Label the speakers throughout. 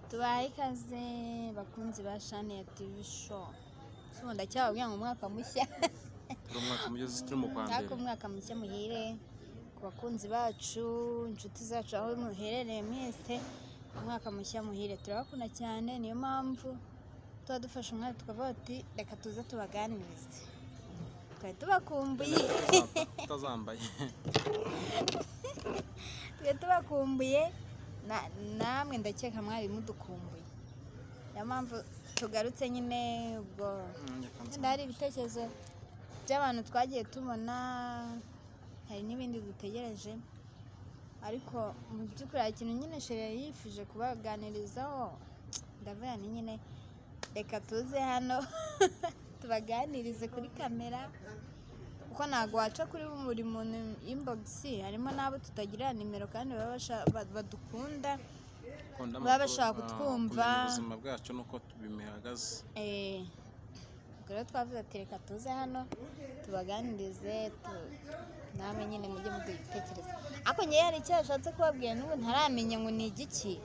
Speaker 1: Tubaye ikaze bakunzi ba shani ya TV show. Ndacyababwira ngo umwaka mushya.
Speaker 2: Turi umwaka mugeze turi mu kwa mbere.
Speaker 1: Umwaka mushya muhire ku bakunzi bacu, inshuti zacu aho muherereye mwese. Umwaka mushya muhire turabakunda cyane, niyo mpamvu tuba dufashe umwanya tukavuga ati reka tuze tubaganirize. Twari tubakumbuye.
Speaker 2: Tutazambaye.
Speaker 1: Twari tubakumbuye. Namwe ndakeka mwari mudukumbuye, niyo mpamvu tugarutse nyine. Ubwo hari ibitekerezo by'abantu twagiye tubona, hari n'ibindi dutegereje, ariko mu by'ukuri hari ikintu nyine Sheri yifuje kubaganirizaho. Ndavuga ni nyine reka tuze hano tubaganirize kuri kamera, kuko ntabwo waca kuri buri muntu inbox. Harimo n'abo tutagira nimero kandi badukunda, baba bashaka kutwumva
Speaker 2: ubuzima bwacu nuko tubimihagaze.
Speaker 1: Rero twavuze ati reka tuze hano tubaganirize, namwe nyine mujye muditekereza. Ariko njye hari icyo yashatse kubabwira n'ubu ntaramenya ngo ni igiki,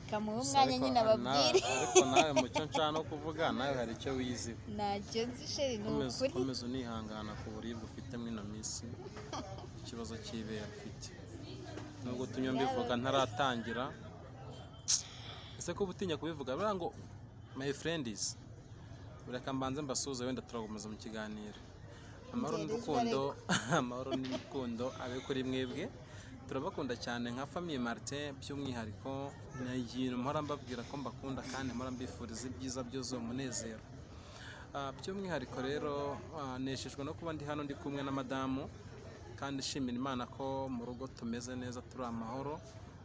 Speaker 1: kamuha umwanya nyine ababwire.
Speaker 2: Ariko nawe mu cyo nshaka no kuvuga, nawe hari icyo wiziho.
Speaker 1: Ntacyo nzi Sheri, ni ukuri.
Speaker 2: Komeza unihangana ku buribwe ufite muri ino minsi, ikibazo cy'ibere ufite. Nubwo tunywa mbivuga ntaratangira, ese ko ubutinya kubivuga bira ngo my friends, ureka mbanze mbasuhuze, wenda turakomeza mu kiganiro. Amahoro n'urukundo abe kuri mwebwe, turabakunda cyane nka famille Martin. By'umwihariko ni ikintu mpora mbabwira ko mbakunda kandi mpora mbifuriza ibyiza byuzuye umunezero. By'umwihariko rero neshejwe no kuba ndi hano ndi kumwe na madamu, kandi shimira Imana ko mu rugo tumeze neza, turi amahoro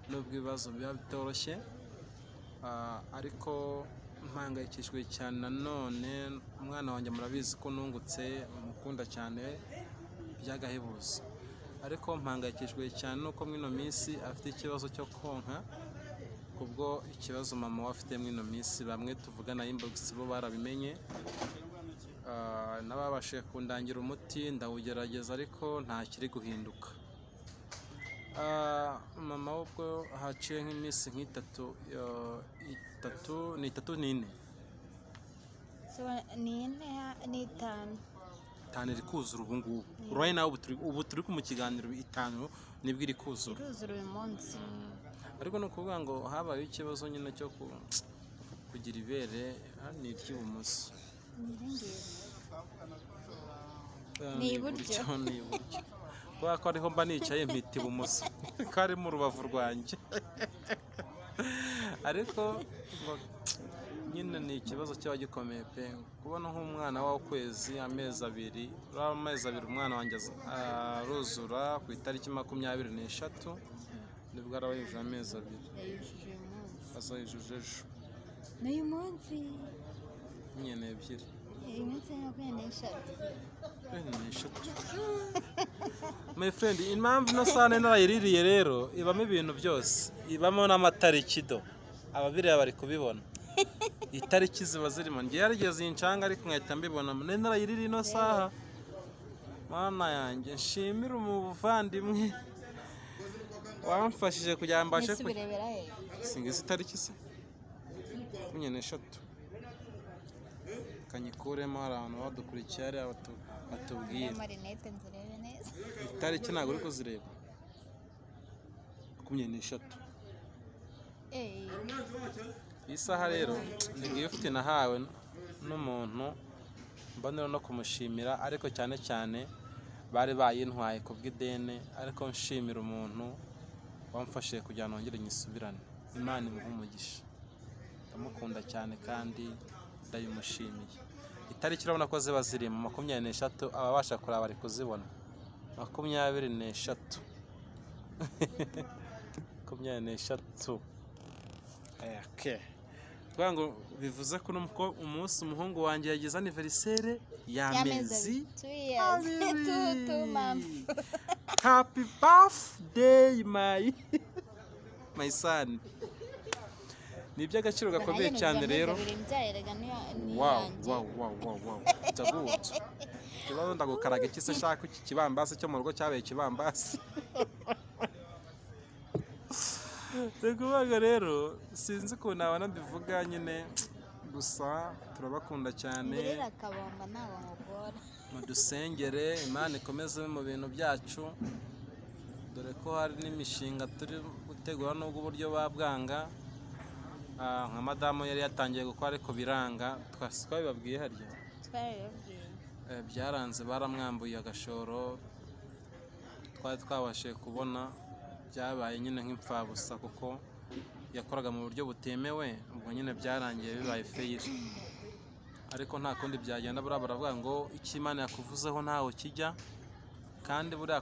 Speaker 2: nubwo ibibazo biba bitoroshye. Ariko mpangayikishijwe cyane nanone, umwana wanjye murabizi ko nungutse, mukunda cyane by'agahebuzo, ariko mpangayikishijwe cyane nuko mwino minsi afite ikibazo cyo konka. Kubwo ikibazo mama we afite mwino minsi, bamwe tuvugana inbox bo barabimenye, n'ababashije kundangira umuti ndawugerageza, ariko nta kiri guhinduka. Mama we ubwo haciye nk'iminsi nk'itatu n'ine
Speaker 1: n'itanu
Speaker 2: iri kuzura ubu ngubu. Urabona nawe ubu turi mu kiganiro, 5 nibwo iri kuzura
Speaker 1: uyu munsi.
Speaker 2: Ariko no kuvuga ngo habaye ikibazo nyine cyo kugira ibere ni iry'ibumoso.
Speaker 1: Ni iburyo.
Speaker 2: Kubera ko ariho mba nicaye mpita ibumoso, kari mu rubavu rwanjye. Ariko nyine ni ikibazo cyaba gikomeye pe, kubona nk'umwana w'ukwezi amezi 2. Amezi 2 umwana wanjye aruzura ku itariki 23 nibwo araba yujuje amezi 2. Azayujuje ejo
Speaker 1: n'uyu munsi
Speaker 2: nyine 2.
Speaker 1: uyu munsi ni 23.
Speaker 2: My friend, impamvu ino sahane narayiririye rero ibamo ibintu byose, ibamo n'amatariki do, ababireba bari kubibona. Itariki ziba zirimo, ngiye yarigeze incanga ariko nkahita mbibona. Narayiririye ino saha, mana yanjye nshimira umuvandimwe wamfashije kugira ngo mbashe singize itariki se 23. Kanyikuremo hari abantu badukurikiye ari batubwiye itariki ntabwo uri kuzireba. 23 isaha rero ni gift nahawe n'umuntu mbonera no kumushimira, ariko cyane cyane bari bayintwaye kubw'idene, ariko nshimira umuntu wamfashije kugira ngo ngire nyisubirane. Imana imuhe umugisha, ndamukunda cyane kandi ndayimushimiye. Itariki urabona ko ziba ziri mu 23, ababasha kuraba bari kuzibona 23. 23. Okay. Twango bivuze ko umunsi umuhungu wanjye yagize anniversaire y'amezi 2 months. Happy birthday my son. Ni iby'agaciro gakomeye cyane rero. Wow. Jabuti. Kibazo ndagukaraga iki se shaka iki kibambasi cyo mu rugo cyabaye kibambasi. kuvuga rero sinzi ukuntu nabona mbivuga nyine, gusa turabakunda cyane,
Speaker 1: mbirira akabomba ntago nkugora.
Speaker 2: mudusengere Imana ikomeze mu bintu byacu, dore ko hari n'imishinga turi gutegura nubwo uburyo babwanga. Nka madamu yari yatangiye gukora ariko biranga, twabibabwiye harya
Speaker 1: Twarabibabwiye.
Speaker 2: byaranze, baramwambuye agashoro twari twabashije kubona, byabaye nyine nk'imfabusa kuko yakoraga mu buryo butemewe, ubwo nyine byarangiye bibaye feyiri. Ariko nta kundi byagenda, buriya baravuga ngo icyo Imana yakuvuzeho ntaho kijya, kandi buriya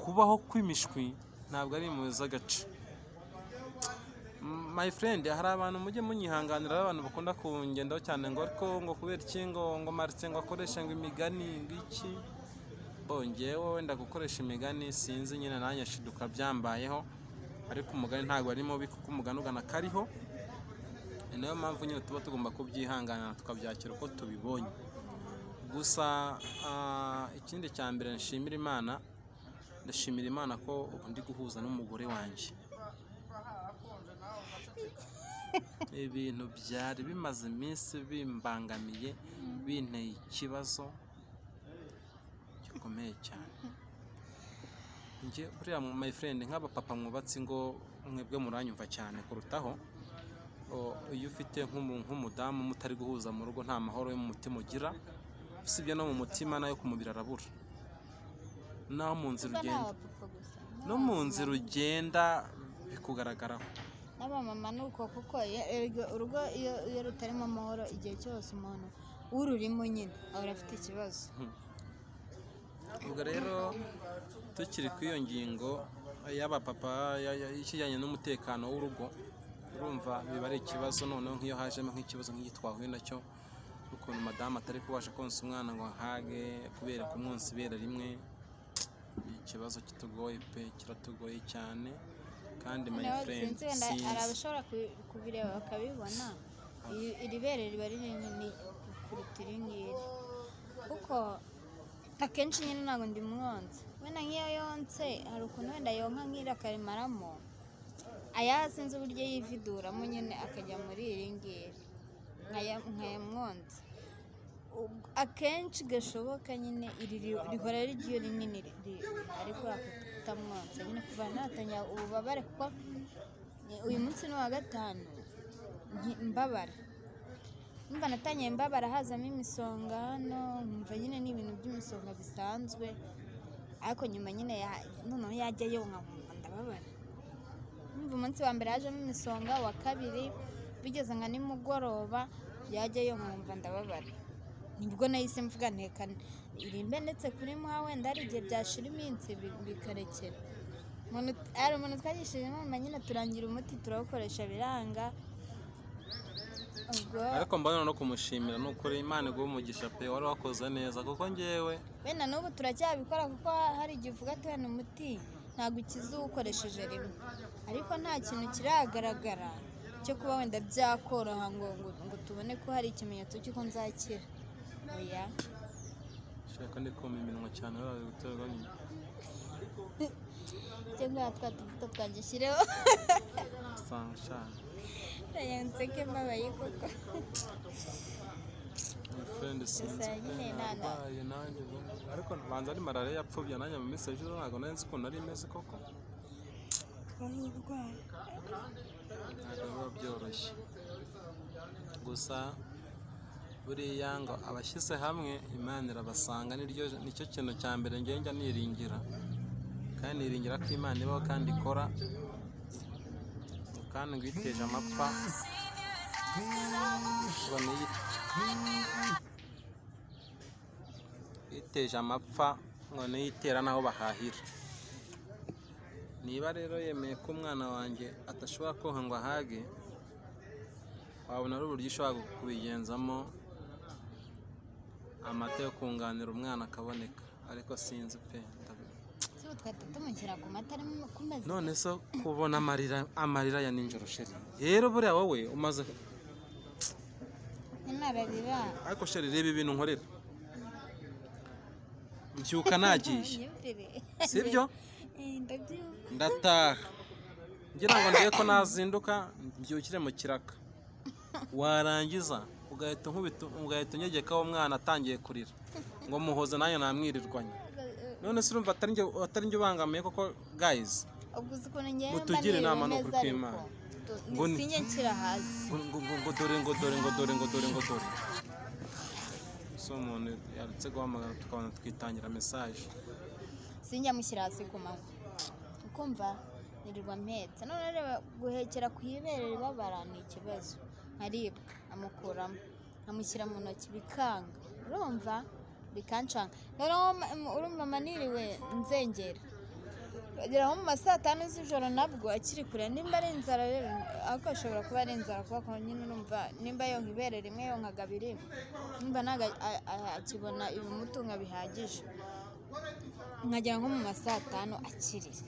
Speaker 2: kubaho kw'imishwi ntabwo ari impuhwe z'agace. My friend, hari abantu mujye munyihanganira, abantu bakunda kungendaho cyane ngo ariko ngo kubera iki ngo Martin ngo akoresha ngo imigani ngiki. Bongewe wenda gukoresha imigani sinzi, nyine nanjye shiduka byambayeho, ariko umugani ntabwo ari mubi kuko umugani ugana kariho. Ni nayo mpamvu nyine tuba tugomba kubyihanganira tukabyakira uko tubibonye. Gusa ikindi cya mbere ndashimira Imana ko ubu ndi guhuza n'umugore wanjye. Ibintu byari bimaze iminsi bimbangamiye, binteye ikibazo gikomeye cyane. Njye buriya my friend, nk'abapapa mwubatse ingo mwebwe muranyumva cyane kurutaho. Iyo ufite nk'umudamu mutari guhuza mu rugo, nta mahoro yo mu mutima ugira, usibye no mu mutima nayo ku mubiri arabura. Naho mu nzira ugenda, no mu nzira ugenda bikugaragaraho.
Speaker 1: N'abamama ni uko, kuko urugo iyo rutarimo amahoro, igihe cyose umuntu ururimo nyine ahora afite ikibazo.
Speaker 2: Ubwo rero tukiri ku iyo ngingo y'abapapa y'ikijyanye n'umutekano w'urugo, urumva biba ari ikibazo. Noneho nk'iyo hajemo nk'ikibazo nk'iki twahuye nacyo, ukuntu madamu atari kubasha konsa umwana ngo ahage kubera kumwonsa ibere rimwe, ikibazo kitugoye pe, kiratugoye cyane. Kandi my friend,
Speaker 1: hari abashobora kubireba bakabibona iri bere riba ari rinini kuruta iri ngiri, kuko akenshi nyine ntabwo ndi mwonsa. Wenda nk'iyo yonse hari ukuntu wenda yonka nk'iri akarimaramo, sinzi uburyo yividuramo nyine akajya muri iri ngiri nkayamwonsa. Akenshi gashoboka nyine iri rihora ari ryo rinini, ariko kutamwonsa nyine kuva natangira ububabare, kuko uyu munsi ni uwa gatanu mbabara. Numva natangiye mbabara, hazamo imisonga hano, nkumva nyine ni ibintu by'imisonga bisanzwe, ariko nyuma nyine noneho yajyayo nkumva ndababara. Numva umunsi wa mbere hajemo imisonga, wa kabiri bigeze nka nimugoroba yajyayo nkumva ndababara. Nibwo nahise mvuga ntekane irimbe ndetse kuri muha, wenda hari igihe byashira iminsi bikarekera. Hari umuntu twagishije inama nyine turangira umuti turawukoresha biranga.
Speaker 2: Ariko mbona no kumushimira, ni ukuri Imana iguhe umugisha pe, wari wakoze neza, kuko njyewe
Speaker 1: wenda n'ubu turacyabikora, kuko hari igihe uvuga ati wenda umuti ntabwo ukiza uwukoresheje rimwe, ariko nta kintu kiragaragara cyo kuba wenda byakoroha ngo tubone ko hari ikimenyetso cy'uko nzakira. Oya,
Speaker 2: shaka ndi kuma iminwa cyane, bari guterwa nyine
Speaker 1: cyangwa twatuvuta twagishyireho
Speaker 2: usanga cyane
Speaker 1: yanseke mbabaye koko.
Speaker 2: my friend, sinzi nabaye nanjye, ariko banza ari malaria yapfubye nanjye mu minsi ejo, ntabwo nari nzi ukuntu ari imeze koko. Ntabwo biba byoroshye, gusa buriya ngo abashyize hamwe Imana irabasanga, nicyo kintu cya mbere njya niringira, kandi niringira ko Imana ibaho kandi ikora, kandi ngo iteje amapfa iteje amapfa ngo niyo itera n'aho bahahira. Niba rero yemeye ko umwana wanjye adashobora konka ngo ahage, wabona ari uburyo ushobora kubigenzamo amata yo kunganira umwana akaboneka, ariko sinzi pe. None so kubona amarira ya ninjoro sheri, rero buriya wowe umaze
Speaker 1: nararira,
Speaker 2: ariko sheri reba ibintu nkorera, mbyuka nagiye sibyo, ndataha ngira ngo ndebe ko nazinduka mbyukire mu kiraka, warangiza ugahita unyegekaho umwana atangiye kurira ngo muhoze nanjye namwirirwanye. None se urumva atari njye ubangamiye koko guys?
Speaker 1: ubwo uzi ukuntu ngewe
Speaker 2: Mutugire inama ni ukuri kw'Imana.
Speaker 1: ngo sinjye nshyira hasi.
Speaker 2: ngo dore so umuntu yarutse guhamagara tukabona twitangira message,
Speaker 1: sinjya mushyira hasi ku manywa ukumva nirirwa mpetse. none reba guhekera ku ibere ribabara ni ikibazo, nkaribwa amukuramo amushyira mu ntoki bikanga, urumva bikancanga. noneho urumva maniriwe nzengera bagera nko mu ma saa 5 z'ijoro nabwo akiri kure. nimba ari inzara rero ariko ashobora kuba ari inzara kuko nyine urumva nimba yonka ibere rimwe yonka kabiri nimba ntago akibona ibimutunga bihagije, nkagera nko mu ma saa 5 akirira.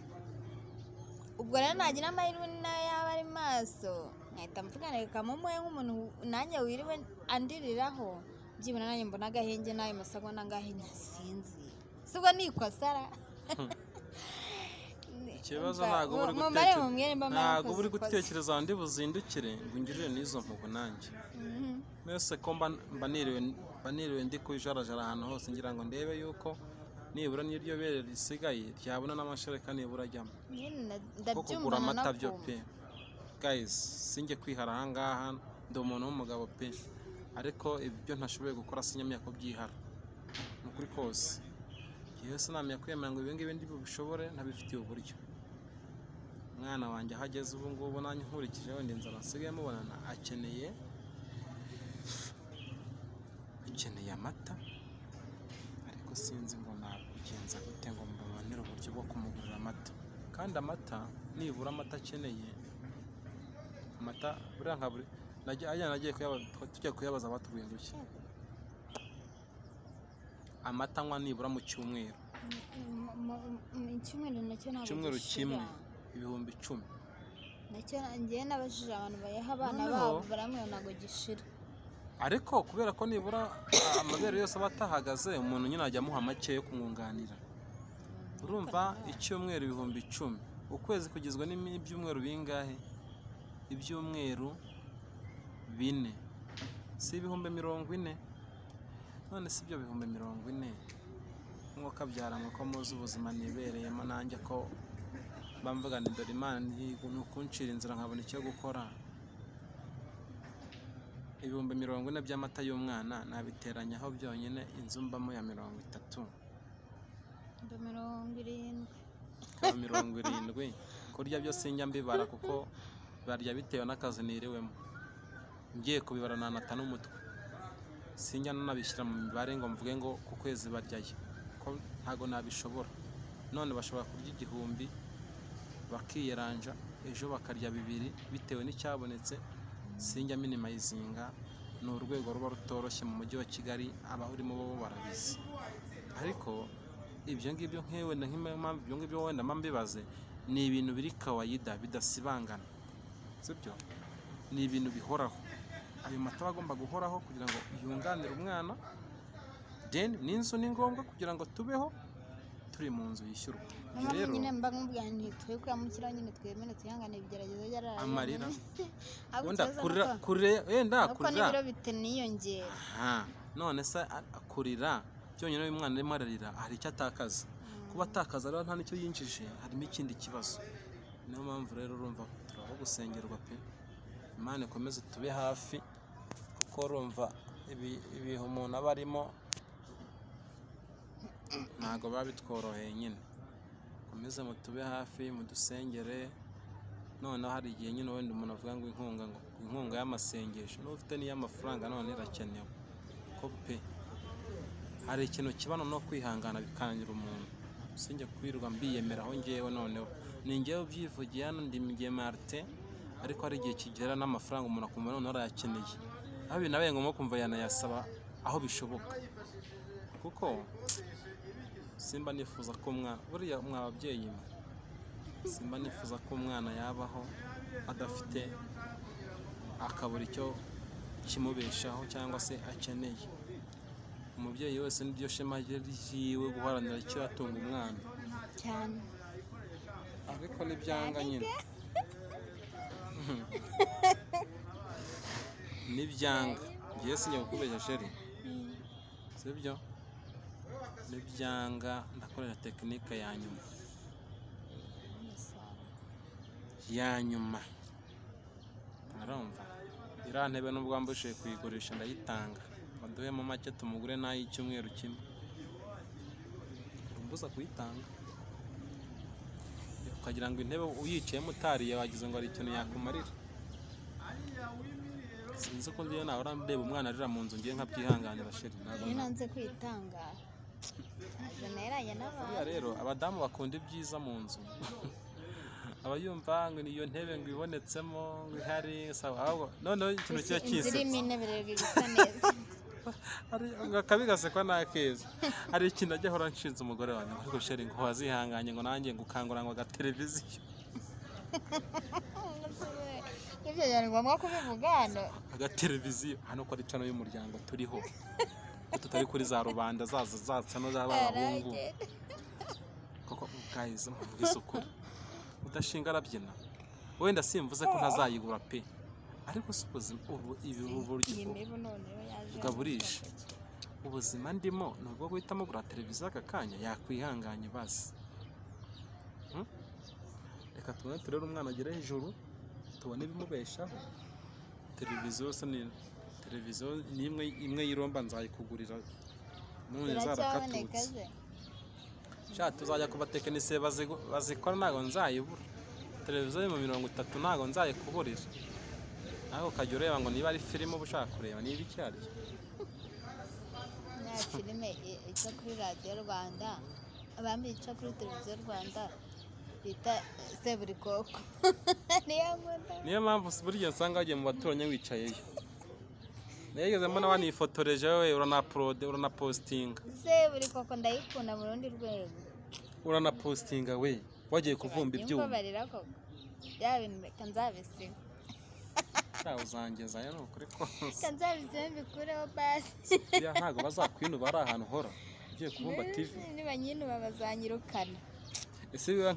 Speaker 1: ubwo rero nagira amahirwe nayo yaba ari maso nkahita mvugana reka mumuhe nk'umuntu nanjye wiriwe andiriraho, byibona nanjye mbona agahenge n'ayo masegonda angahe ntasinzi sibwo nikosara.
Speaker 2: ikibazo ntabwo uri gutekereza ndi buzindukire ngo ngirire n'izo mpugu nanjye. Mbese ko mba niriwe ndi kujarajara ahantu hose ngira ngo ndebe yuko nibura n'iryo bere risigaye ryabona n'amashereka nibura ajyamo ko kugura amata byo pe. Guys, sinjye kwihara ahangaha ndi umuntu w'umugabo pe, ariko ibyo ntashoboye gukora sinyamya ko byihara ni ukuri kose. Yewe sinamya kwemera ngo ibingibi ndi bubishobore ntabifitiye uburyo. Umwana wanjye ahageze ubu ngubu nanjye nkurikije wenda inzara nsigaye mubonana akeneye amata, ariko sinzi ngo nabigenza gute ngo mbabonere uburyo bwo kumugurira amata. kandi amata nibura amata akeneye amata buriya nka buri nagiye tujya kuyabaza batubwiye ngo iki amata anywa nibura mu cyumweru icyumweru kimwe ibihumbi 10
Speaker 1: nacyo ngiye nabajije abantu bayaha abana babo baramwe ntago gishira,
Speaker 2: ariko kubera ko nibura amabere yose aba atahagaze umuntu nyine ajya amuha make yo kumwunganira. Urumva icyumweru ibihumbi 10, ukwezi kugizwe n'ibyumweru bingahe? Ibyumweru 4 si ibihumbi 40. none si ibyo bihumbi 40 nk'uko abyaranywe ko muzi ubuzima nibereyemo nanjye ko bamvuga ni dore Imana ni ukuncira inzira nkabona icyo gukora. Ibihumbi 40 by'amata y'umwana nabiteranyaho byonyine inzu mbamo ya 30 70 kurya byose njya mbibara kuko barya bitewe n'akazi niriwemo. Ngiye kubibara nanata n'umutwe sinjya nanabishyira mu mibare ngo mvuge ngo ku kwezi baryaye ko ntago nabishobora. None bashobora kurya 1000 bakiyeranja ejo bakarya 2 bitewe n'icyabonetse. Sinjya minimizinga, ni urwego ruba rutoroshye mu mujyi wa Kigali abahurimo bo barabizi. Ariko ibyo ngibyo wenda nk'impamvu ibyo ngibyo wenda mbibaze ni ibintu biri kawaida bidasibangana, sibyo? Ni ibintu bihoraho. Ayo mata agomba guhoraho kugira ngo yunganire umwana. Then n'inzu ni ngombwa kugira ngo tubeho turi mu nzu yishyurwa.
Speaker 1: Rero nyine mba nkubwira nti twe kwamukira nyine twemene tuyangane ibigeragezo byarara
Speaker 2: amarira wenda kurira
Speaker 1: biro bitaniyongera.
Speaker 2: None se kurira byonyine uyu mwana arimo ararira hari icyo atakaza. Kuba atakaza rero nta nicyo yinjije, harimo ikindi kibazo. Niyo mpamvu rero urumva turaho gusengerwa pe. Imana ikomeze tube hafi kuko urumva ibihe umuntu aba arimo ntago babitworoheye nyine. Komeze mutube hafi mudusengere. Noneho hari igihe nyine wenda umuntu avuga ngo inkunga y'amasengesho n'ufite n'iy'amafaranga none irakenewe ko pe. Hari ikintu kibano no kwihangana bikangira umuntu. Sinjye kwirirwa mbiyemeraho ngewe noneho ni ngewe ubyivugiye hano ndi Mige Martin, ariko hari igihe kigera n'amafaranga umuntu akumva none arayakeneye. Aho binabaye ngombwa kumva yanayasaba aho bishoboka kuko simba nifuza ko buriya mwababyeyi simba nifuza ko umwana yabaho adafite akabura icyo kimubeshaho cyangwa se akeneye. Umubyeyi wese n'iryo shema ryiwe guharanira icyo yatunga umwana
Speaker 1: cyane,
Speaker 2: ariko n'ibyanga nyine nibyanga ngiye sinjye kukubeshya sheri sibyo nibyanga ndakoresha tekinike ya nyuma urumva iriya ntebe nubwo wambujije kuyigurisha ndayitanga baduhemo make tumugure n'ay'icyumweru kimwe umbuza kuyitanga ukagira ngo intebe uyicayemo utariye wagize ngo hari ikintu yakumarira sinzi ko ndiyo nawe urandeba umwana arira mu nzu ngiye nkabyihanganira sheri
Speaker 1: iyo nanze kwitanga neranye n'abantu
Speaker 2: rero abadamu bakunda ibyiza mu nzu aba yumva ngo niyo ntebe ngo ibonetsemo ngo ihari sawa ahubwo noneho ikintu kiba cyise
Speaker 1: zirimo intebe rero bisa neza
Speaker 2: akabi gasekwa n'akeza hari ikintu ajya ahora nshinze umugore wanjye ariko sheri ngo wazihanganye ngo nanjye ngukangura ngo agateleviziyo
Speaker 1: ibyo byari ngombwa kubivuga hano
Speaker 2: agateleviziyo hano ko ari cano y'umuryango turiho ko tutari kuri za rubanda zaza no z'abahungu koko guys muvuga isukuri udashinga arabyina wenda simvuze ko ntazayigura pe ariko si ubuzima ugaburisha ubuzima ndimo ni ubwo guhitamo gura televiziyo aka kanya yakwihanganye basi reka tubone turere umwana agere hejuru tubone ibimubeshaho televiziyo ni imwe y'iromba nzayikugurira none zarakatutse sha tuzajya ku batekinisiye bazikora ntago nzayibura televiziyo yo mu 30 ntago nzayikuburira nawe ukajya ureba ngo niba ari filime uba ushaka kureba niba iki ari
Speaker 1: na filime ica kuri radiyo Rwanda abambi ica kuri televiziyo Rwanda bita Seburikoko
Speaker 2: niyo mpamvu buriya nsanga wagiye mu baturanyi wicayeyo nigeze mbona wanifotoreje wowe uranapostinga
Speaker 1: Seburikoko ndayikunda mu rundi rwego
Speaker 2: uranapostinga we wagiye kuvumba ibyuma
Speaker 1: mbabarira ko bya bintu kanzabisiga
Speaker 2: uzangeza yo nukuri kose
Speaker 1: kanzabisiga mbikureho basi
Speaker 2: ya ntago bazakwinuba ari ahantu hora ugiye kubumba TV
Speaker 1: niba nyine babazanyirukana
Speaker 2: ese biba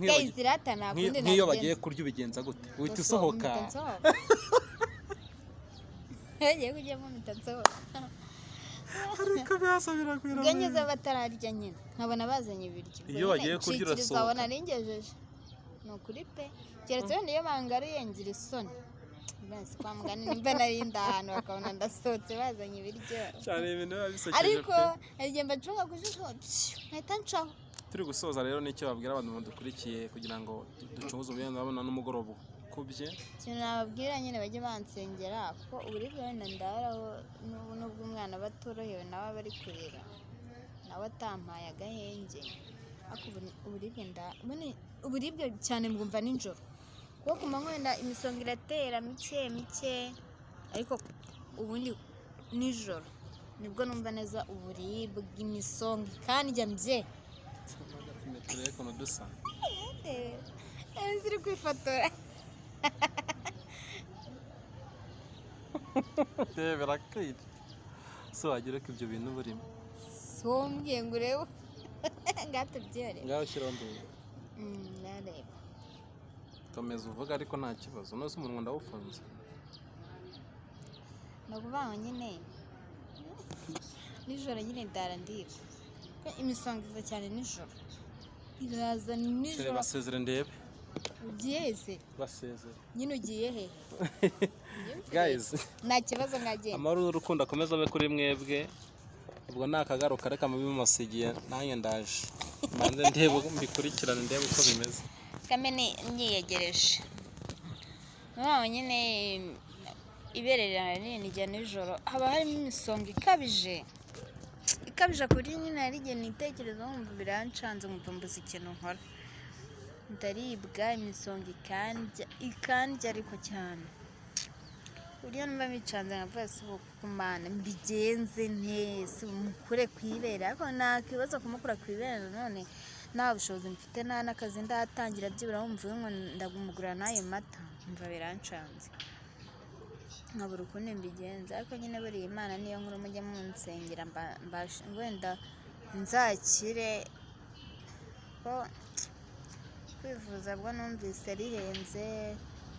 Speaker 2: nk'iyo bagiye kurya ubigenza gute uhita usohoka
Speaker 1: yagiye kujyamo mitatsohoka
Speaker 2: ariko byasa birakwira
Speaker 1: bwengeze batararya nyine nkabona bazanye ibiryo
Speaker 2: iyo bagiye kurya urasohoka
Speaker 1: uzabona ningejeje ni ukuri pe keretse wenda iyo bangariye ngira isoni basi kwa mugani nimba nari ndahantu bakabona ndasohotse bazanye ibiryo
Speaker 2: cyane ibintu biba bisekeje
Speaker 1: ariko igihe mbacunga kujisho nkahita ncaho
Speaker 2: turi gusoza rero nicyo babwira abantu badukurikiye kugira ngo ducunguze ubuyenda babona n'umugoroba kubye
Speaker 1: ikintu nababwira nyine bajye bansengera kuko uburibwe wenda ndaraho n'ubwo umwana batorohewe nawe aba ari kurera nawe atampaye agahenge ariko uburibwe cyane mbwumva nijoro kuko ku manywa wenda imisonga iratera mike ariko ubundi nijoro nibwo numva neza uburibwe bw'imisonga kandi njya mbye
Speaker 2: turebe ukuntu dusa
Speaker 1: ziri kwifotora
Speaker 2: birakwiye so wagira ko ibyo bintu burimo
Speaker 1: so mbwiye ngo urebe ngatubyore
Speaker 2: ngaho shyiraho ndebe
Speaker 1: nareba
Speaker 2: komeza uvuga ariko nta kibazo nose umunwa ndawufunze
Speaker 1: ni ukuvuga ngo nyine nijoro nyine ndara ndiba imisonga iza cyane nijoro iraza nijoro
Speaker 2: basezere ndebe
Speaker 1: ugiye hese
Speaker 2: basezere
Speaker 1: nyine ugiye he
Speaker 2: guys
Speaker 1: nta kibazo nkagenda
Speaker 2: amahoro n'urukundo akomeza abe kuri mwebwe ubwo ni akagaruka reka mubimasigiye nanjye ndaje manze ndebe mbikurikirane ndebe uko bimeze
Speaker 1: kamene nyiyegereje none nyine ibererana rinini rya nijoro haba harimo imisonga ikabije kuri nyine hari igihe nitekereza nkumva birancanze nkumva mbuze ikintu nkora ndaribwa imisonga ikandya ariko cyane uriya numva bicanze nkavuga si kumana mbigenze ntese mukure kwibera ariko nta kibazo kumukura kwibera none nta bushobozi mfite nta n'akazi ndatangira byibura wumva ngo ndagumugura n'ayo mata mva birancanze nkabura ukuntu mbigenza ariko nyine buriya Imana niyo nkuru mujye munsengera wenda nzakire ko kwivuza bwo numvise rihenze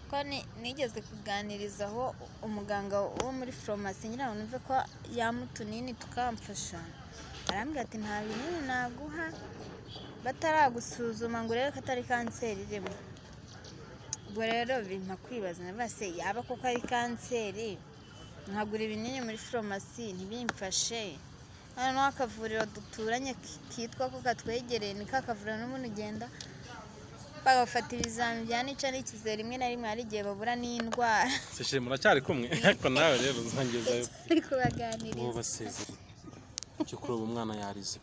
Speaker 1: ko nigeze kuganirizaho umuganga wo muri farumasi ngira ngo numve ko yamutunini tukamfasha, arambwira ati nta binini naguha bataragusuzuma ngo urebe ko atari kanseri irimo. Ubwo rero bimpa kwibaza nabase yaba koko ari kanseri nkagura ibinini muri farumasi ntibimfashe, hano akavuriro duturanye kitwa ko katwegereye ni kakavuriro n'umuntu ugenda bagafata ibizami bya nica n'ikize rimwe na rimwe hari igihe babura n'indwara.
Speaker 2: Seshe muracyari kumwe ariko nawe rero uzangezayo
Speaker 1: ari kubaganiriza
Speaker 2: uwo basezera cyo kuri ubu mwana yarize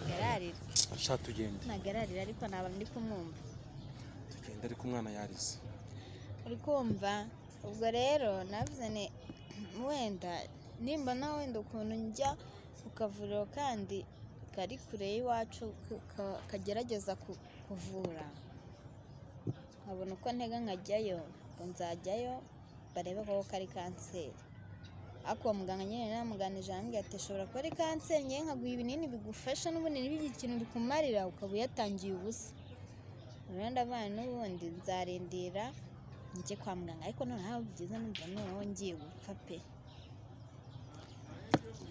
Speaker 1: nagararira
Speaker 2: asha tugende
Speaker 1: nagararira ariko naba ndi kumwumva
Speaker 2: tugende ariko umwana yarize
Speaker 1: uri kumva. Ubwo rero navuze ne wenda nimba na wenda ukuntu njya ukavuriro kandi kari kure y'iwacu kagerageza kuvura nkabona uko ntega nkajyayo ngo nzajyayo barebe ko kari kanseri. Ariko uwo muganga nyine namuganije arambwira ati ashobora kuba ari kanseri ngewe nkaguha ibinini bigufasha n'ubundi ntibigire ikintu bikumarira ukaba uyatangiye ubusa. Rero ndavuga n'ubundi nzarindira njye kwa muganga, ariko noneho byiza numva noneho ngiye gupfa pe.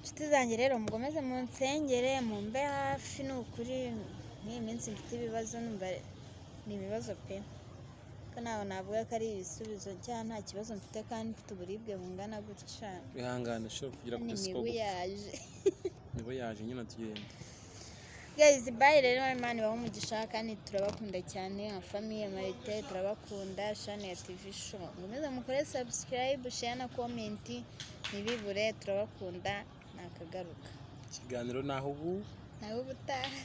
Speaker 1: Inshuti zanjye rero mugomeze mu nsengere mumbe hafi, ni ukuri nk'iyi minsi mfite ibibazo numva ni ibibazo pe, ko nawe navuga ko ari ibisubizo cyangwa nta kibazo mfite kandi mfite uburibwe bungana gutya.
Speaker 2: Ihangane ushobora kugira kuri
Speaker 1: Imibu yaje
Speaker 2: nibo yaje nyine tugende.
Speaker 1: guys, bye rero Imana ibahe umugisha kandi turabakunda cyane nka famille Marite, turabakunda Shane ya TV show. Mugomeze mukore subscribe, share na comment ntibibure, turabakunda nakagaruka.
Speaker 2: Ikiganiro naho ubu
Speaker 1: nawe ubutaha.